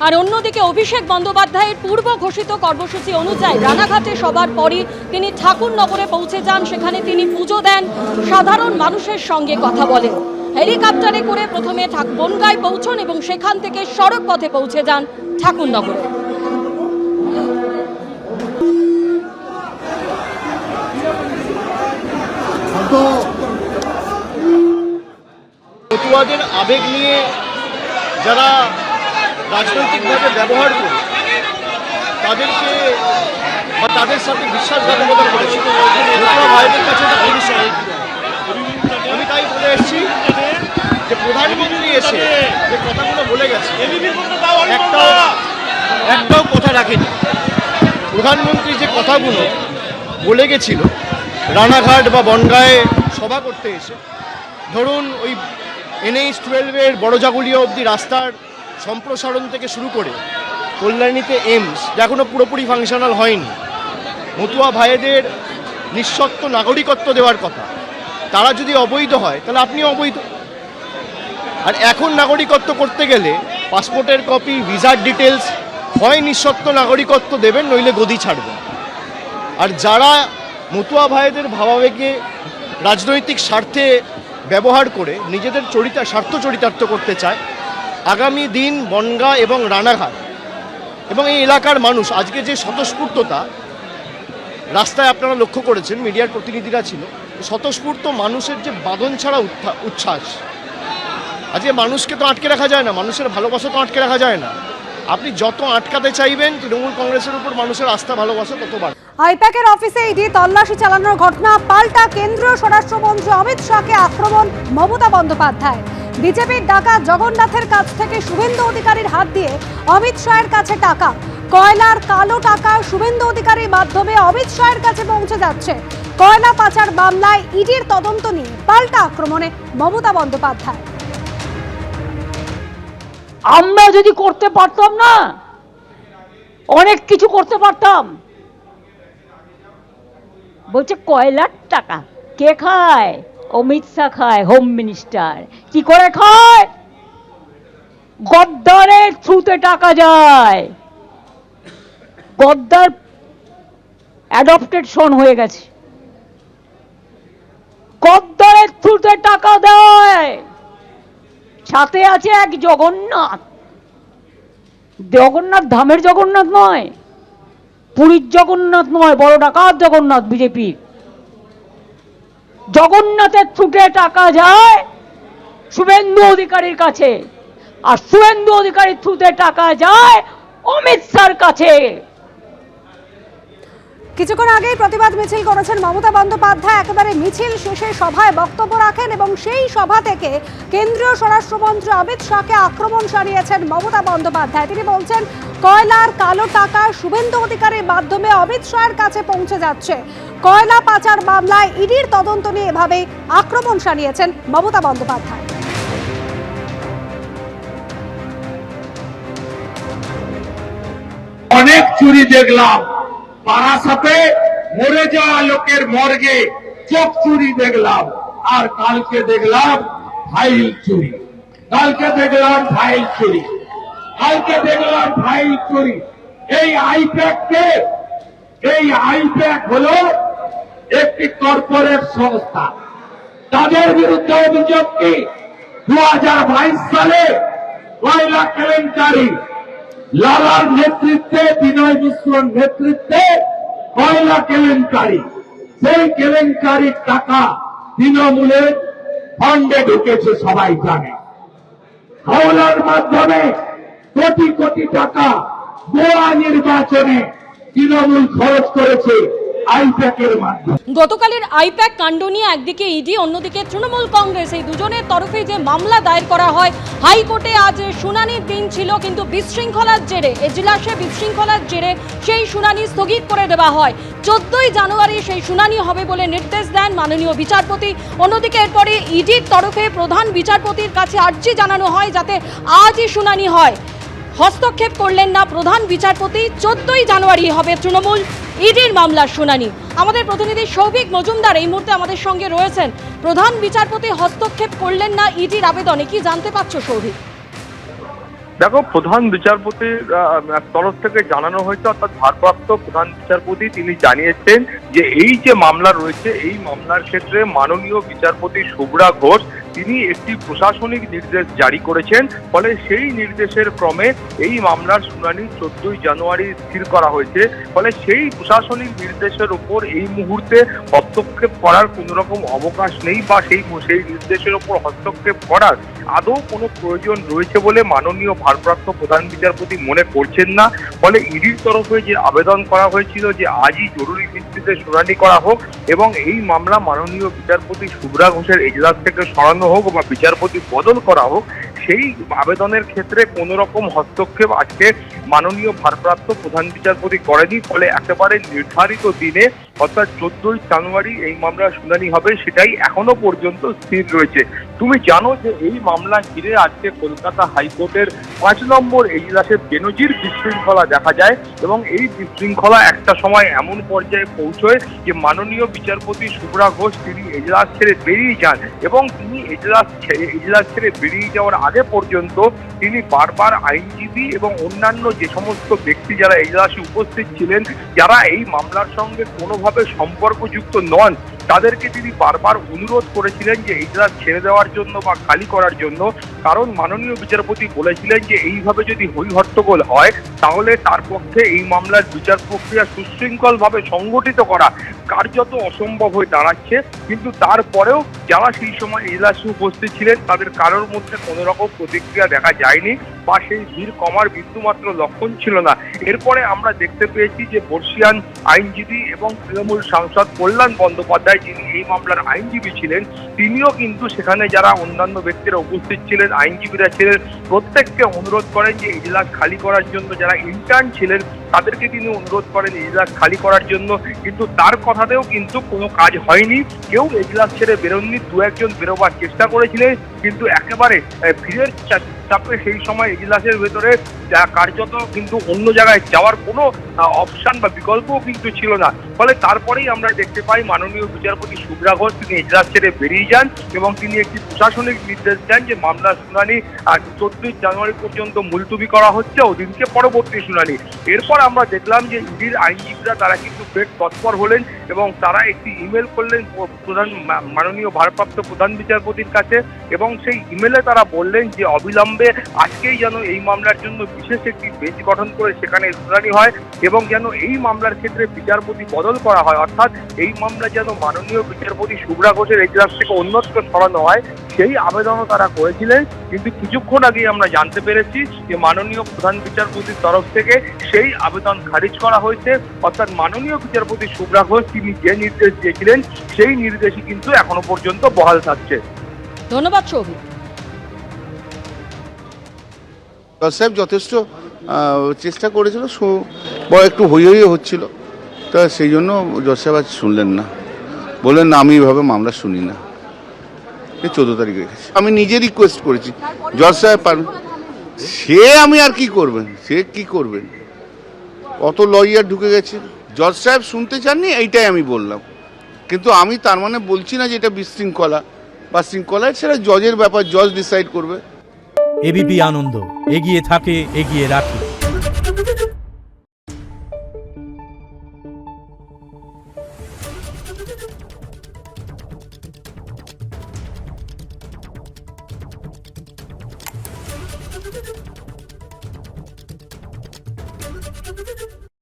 আর অন্যদিকে অভিষেক বন্দ্যোপাধ্যায়ের পূর্ব ঘোষিত কর্মসূচি অনুযায়ী রানাঘাটে সবার পরই তিনি ঠাকুরনগরে পৌঁছে যান। সেখানে তিনি পুজো দেন, সাধারণ মানুষের সঙ্গে কথা বলেন। হেলিকপ্টারে করে প্রথমে বনগাঁয় পৌঁছন এবং সেখান থেকে সড়ক পথে পৌঁছে যান ঠাকুরনগরে। পটুয়াদের আবেগ নিয়ে যারা রাজনৈতিকভাবে ব্যবহার করে তাদেরকে বা তাদের সাথে বিশ্বাসঘাতকতা করেছে, পটুয়া ভাইদের কাছে একটা পরিচয়। আমি তাই বলে এসেছি যে প্রধানমন্ত্রী এসে যে কথাগুলো বলে গেছে একটাও কথা রাখেনি। প্রধানমন্ত্রী যে কথাগুলো বলে গেছিল রানাঘাট বা বনগাঁয়ে সভা করতে এসে, ধরুন ওই NH-12 বড়জাগুলিয়া অবধি রাস্তার সম্প্রসারণ থেকে শুরু করে কল্যাণীতে এইমস যা এখনও পুরোপুরি ফাংশনাল হয়নি, মতুয়া ভাইদের নিঃশর্ত নাগরিকত্ব দেওয়ার কথা, তারা যদি অবৈধ হয় তাহলে আপনিও অবৈধ। আর এখন নাগরিকত্ব করতে গেলে পাসপোর্টের কপি, ভিসার ডিটেলস, হয় নিঃশর্ত নাগরিকত্ব দেবেন নইলে গদি ছাড়বেন। আর যারা মতুয়া ভাইদের ভাবাবেগে রাজনৈতিক স্বার্থে ব্যবহার করে নিজেদের স্বার্থ চরিতার্থ করতে চায়, আগামী দিন বনগাঁ এবং রানাঘাট এবং এই এলাকার মানুষ আজকে যে স্বতঃস্ফূর্ততা রাস্তায় আপনারা লক্ষ্য করেছেন, মিডিয়ার প্রতিনিধিরা ছিল, স্বতঃস্ফূর্ত মানুষের যে বাঁধন ছাড়া উচ্ছ্বাস, আজকে মানুষকে তো আটকে রাখা যায় না, মানুষের ভালোবাসা তো আটকে রাখা যায় না। আপনি যত আটকাতে চাইবেন তৃণমূল কংগ্রেসের উপর মানুষের আস্থা ভালোবাসা তত বাড়বে। আইপ্যাকের অফিসে ইডি তল্লাশি চালানোর ঘটনা, পাল্টা কেন্দ্রীয় স্বরাষ্ট্রমন্ত্রী অমিত শাহকে আক্রমণ মমতা বন্দ্যোপাধ্যায়। বিজেপির ডাকা জগন্নাথের কাছ থেকে শুভেন্দু অধিকারীর হাত দিয়ে অমিত শাহের কাছে টাকা, কয়লার কালো টাকা শুভেন্দু অধিকারীর মাধ্যমে অমিত শাহের কাছে পৌঁছে যাচ্ছে। কয়লা পাচার মামলায় ইডির তদন্ত নিয়ে পাল্টা আক্রমণে মমতা বন্দ্যোপাধ্যায়। আমরা যদি করতে পারতাম না, অনেক কিছু করতে পারতাম। বলছে কয়লার টাকা কে খায়? অমিত শাহ খায়, হোম মিনিস্টার। কি করে খায়? গদ্দারের থ্রুতে টাকা যায়। গদ্দার অ্যাডপ্টেড সন হয়ে গেছে, গদ্দারের থ্রুতে টাকা দেয়। সাথে আছে এক জগন্নাথ, জগন্নাথ ধামের জগন্নাথ নয়, পুরীর জগন্নাথ নয়, বড় ডাকাত জগন্নাথ বিজেপির। জগন্নাথের থ্রুতে টাকা যায় শুভেন্দু অধিকারীর কাছে, আর শুভেন্দু অধিকারীর থ্রুতে টাকা যায় অমিত শাহর কাছে। কিছুক্ষণ আগেই প্রতিবাদ মিছিল করেছেন মমতা বন্দ্যোপাধ্যায়। একেবারে মিছিল শেষে সভায় বক্তব্য রাখেন এবং সেই সভা থেকে কেন্দ্রীয় স্বরাষ্ট্রমন্ত্রী অমিত শাহকে আক্রমণ সারিয়েছেন মমতা বন্দ্যোপাধ্যায়। তিনি বলছেন কয়লার কালো টাকা শুভেন্দু অধিকারীর মাধ্যমে অমিত শাহের কাছে পৌঁছে যাচ্ছে। কয়লা পাচার মামলায় ইডির তদন্ত নিয়ে এভাবেই আক্রমণ সারিয়েছেন মমতা বন্দ্যোপাধ্যায়। অনেক চুরি দেখলাম, বারাসাতে মরে যাওয়া লোকের মর্গে চোখ চুরি দেখলাম, আর কালকে দেখলাম ফাইল চুরি, কালকে দেখলাম ফাইল চুরি, কালকে দেখলাম ফাইল চুরি। এই আইপ্যাক হলো একটি কর্পোরেট সংস্থা। তাদের বিরুদ্ধে অভিযোগ কি 2022 সালে কয়লা কেলেঙ্কারি, লালার নেতৃত্বে, বিনয় মিশ্রর নেতৃত্বে কয়লা কেলেঙ্কারি, সেই কেলেঙ্কারির টাকা তৃণমূলের ফান্ডে ঢুকেছে সবাই জানে। হাওলার মাধ্যমে কোটি কোটি টাকা গোয়া নির্বাচনে তৃণমূল খরচ করেছে আইপ্যাকের মাধ্যমে। গতকালের আইপ্যাক কাণ্ড নিয়ে একদিকে ইডি, অন্যদিকে তৃণমূল কংগ্রেস, এই দুজনের তরফে যে মামলা দায়ের করা হয়, হাইকোর্টে আজ শুনানির দিন ছিল, কিন্তু বিশৃঙ্খলার জেরে, এজলাসে বিশৃঙ্খলার জেরে সেই শুনানি স্থগিত করে দেওয়া হয়। 14ই জানুয়ারি সেই শুনানি হবে বলে নির্দেশ দেন মাননীয় বিচারপতি। অন্যদিকে এরপরে ইডির তরফে প্রধান বিচারপতির কাছে আর্জি জানানো হয় যাতে আজই শুনানি হয়। হস্তক্ষেপ করলেন না প্রধান বিচারপতি। 14ই জানুয়ারি হবে তৃণমূল ইডির মামলার শুনানি। আমাদের প্রতিনিধি সৌভিক মজুমদার এই মুহূর্তে আমাদের সঙ্গে রয়েছেন। প্রধান বিচারপতি হস্তক্ষেপ করলেন না ইডির আবেদনে, কি জানতে পারছো সৌভিক? দেখো, প্রধান বিচারপতির তরফ থেকে জানানো হয়েছে, অর্থাৎ ভারপ্রাপ্ত প্রধান বিচারপতি তিনি জানিয়েছেন যে এই যে মামলা রয়েছে এই মামলার ক্ষেত্রে মাননীয় বিচারপতি শুভ্রা ঘোষ তিনি একটি প্রশাসনিক নির্দেশ জারি করেছেন। ফলে সেই নির্দেশের ক্রমে এই মামলার শুনানি 14ই জানুয়ারি স্থির করা হয়েছে। ফলে সেই প্রশাসনিক নির্দেশের উপর এই মুহূর্তে হস্তক্ষেপ করার কোনো রকম অবকাশ নেই, বা সেই নির্দেশের উপর হস্তক্ষেপ করার আদৌ কোনো প্রয়োজন রয়েছে বলে মাননীয় ভারপ্রাপ্ত প্রধান বিচারপতি মনে করছেন না। ফলে ইডির তরফে যে আবেদন করা হয়েছিল যে আজই জরুরি ভিত্তিতে শুনানি করা হোক এবং এই মামলা মাননীয় বিচারপতি শুভ্রা ঘোষের এজলাস থেকে সরানো হোক বা বিচারপতি বদল করা হোক, সেই আবেদনের ক্ষেত্রে কোনো রকম হস্তক্ষেপ আজকে মাননীয় ভারপ্রাপ্ত প্রধান বিচারপতি করেনি। ফলে একেবারে নির্ধারিত দিনে অর্থাৎ 14ই জানুয়ারি এই মামলার শুনানি হবে, সেটাই এখনো পর্যন্ত স্থির রয়েছে। তুমি জানো যে এই মামলা ঘিরে আজকে কলকাতা হাইকোর্টের 5 নম্বর এজলাসে বেনজির বিশৃঙ্খলা দেখা যায় এবং এই বিশৃঙ্খলা একটা সময় এমন পর্যায়ে পৌঁছয় যে মাননীয় বিচারপতি শুভ্রা ঘোষ তিনি এজলাস ছেড়ে বেরিয়ে যান এবং তিনি এজলাস ছেড়ে বেরিয়ে যাওয়ার আগে পর্যন্ত তিনি বারবার আইনজীবী এবং অন্যান্য যে সমস্ত ব্যক্তি যারা এজলাসে উপস্থিত ছিলেন, যারা এই মামলার সঙ্গে কোনোভাবে সম্পর্কযুক্ত নন, তাদেরকে তিনি বারবার অনুরোধ করেছিলেন যে এজলাস ছেড়ে দেওয়ার জন্য বা খালি করার জন্য। কারণ মাননীয় বিচারপতি বলেছিলেন যে এইভাবে যদি হই হট্টগোল হয় তাহলে তার পক্ষে এই মামলার বিচার প্রক্রিয়া সুশৃঙ্খলভাবে সংগঠিত করা কার্যত অসম্ভব হয়ে দাঁড়াচ্ছে। কিন্তু তারপরেও যারা সেই সময় এজলাসে উপস্থিত ছিলেন তাদের কারোর মধ্যে কোনো রকম প্রতিক্রিয়া দেখা যায়নি বা সেই ভিড় কমার বিন্দুমাত্র লক্ষণ ছিল না। এরপরে আমরা দেখতে পেয়েছি যে বর্ষিয়ান আইনজীবী এবং তৃণমূল সাংসদ কল্যাণ বন্দ্যোপাধ্যায় যিনি এই মামলার আইনজীবী ছিলেন, তিনিও কিন্তু সেখানে যারা অন্যান্য ব্যক্তিরা উপস্থিত ছিলেন, আইনজীবীরা ছিলেন, প্রত্যেককে অনুরোধ করেন যে এজলাস খালি করার জন্য। যারা ইন্টার্ন ছিলেন তাদেরকে তিনি অনুরোধ করেন এজলাস খালি করার জন্য, কিন্তু তার কথাতেও কিন্তু কোনো কাজ হয়নি। কেউ এজলাস ছেড়ে বেরোননি, দু একজন বেরোবার চেষ্টা করেছিলেন, কিন্তু একেবারে ভিড়ের চাপে সেই সময় এজলাসের ভেতরে কার্যত কিন্তু অন্য জায়গায় যাওয়ার কোনো অপশন বা বিকল্পও কিন্তু ছিল না। ফলে তারপরেই আমরা দেখতে পাই মাননীয় বিচারপতি শুভ্রা ঘোষ তিনি এজলাস ছেড়ে বেরিয়ে যান এবং তিনি একটি প্রশাসনিক নির্দেশ দেন যে মামলার শুনানি 14ই জানুয়ারি পর্যন্ত মুলতুবি করা হচ্ছে, ওদিনকে পরবর্তী শুনানি। এরপর আমরা দেখলাম যে ইডির আইনজীবীরা তারা কিন্তু ফের তৎপর হলেন এবং তারা একটি ইমেল করলেন মাননীয় ভারপ্রাপ্ত প্রধান বিচারপতির কাছে এবং সেই ইমেলে তারা বললেন যে অবিলম্বে আজকেই যেন এই মামলার জন্য বিশেষ একটি বেঞ্চ গঠন করে সেখানে শুনানি হয় এবং যেন এই মামলার ক্ষেত্রে বিচারপতি বদল করা হয়, অর্থাৎ এই মামলা যেন মাননীয় বিচারপতি শুভ্রা ঘোষের এজলাস থেকে অন্যত্র সরানো হয়, সেই আবেদনও তারা করেছিলেন। কিন্তু কিছুক্ষণ আগেই আমরা জানতে পেরেছি যে মাননীয় প্রধান বিচারপতির তরফ থেকে সেই আবেদন খারিজ করা হয়েছে, অর্থাৎ মাননীয় বিচারপতি শুভ্রা ঘোষ তিনি যে নির্দেশ দিয়েছিলেন সেই নির্দেশই কিন্তু এখনো পর্যন্ত বহাল থাকছে। ধন্যবাদ সৌভিক। সাহেব যথেষ্ট চেষ্টা করেছিল, একটু হই হচ্ছিল, তা সেই জন্য জজ সাহেব আজ শুনলেন না, বললেন না আমি এইভাবে মামলা শুনি না। 14 তারিখে রেখেছি, আমি নিজে রিকোয়েস্ট করেছি জজ সাহেব সে আমি আর কি করবেন, সে কি করবেন, কত লয়ার ঢুকে গেছে, জজ সাহেব শুনতে চাননি এইটাই আমি বললাম। কিন্তু আমি তার মানে বলছি না যে এটা বিশৃঙ্খলা বা শৃঙ্খলা, সেটা জজের ব্যাপার, জজ ডিসাইড করবে। এবিপি আনন্দ এগিয়ে থাকে, এগিয়ে রাখে।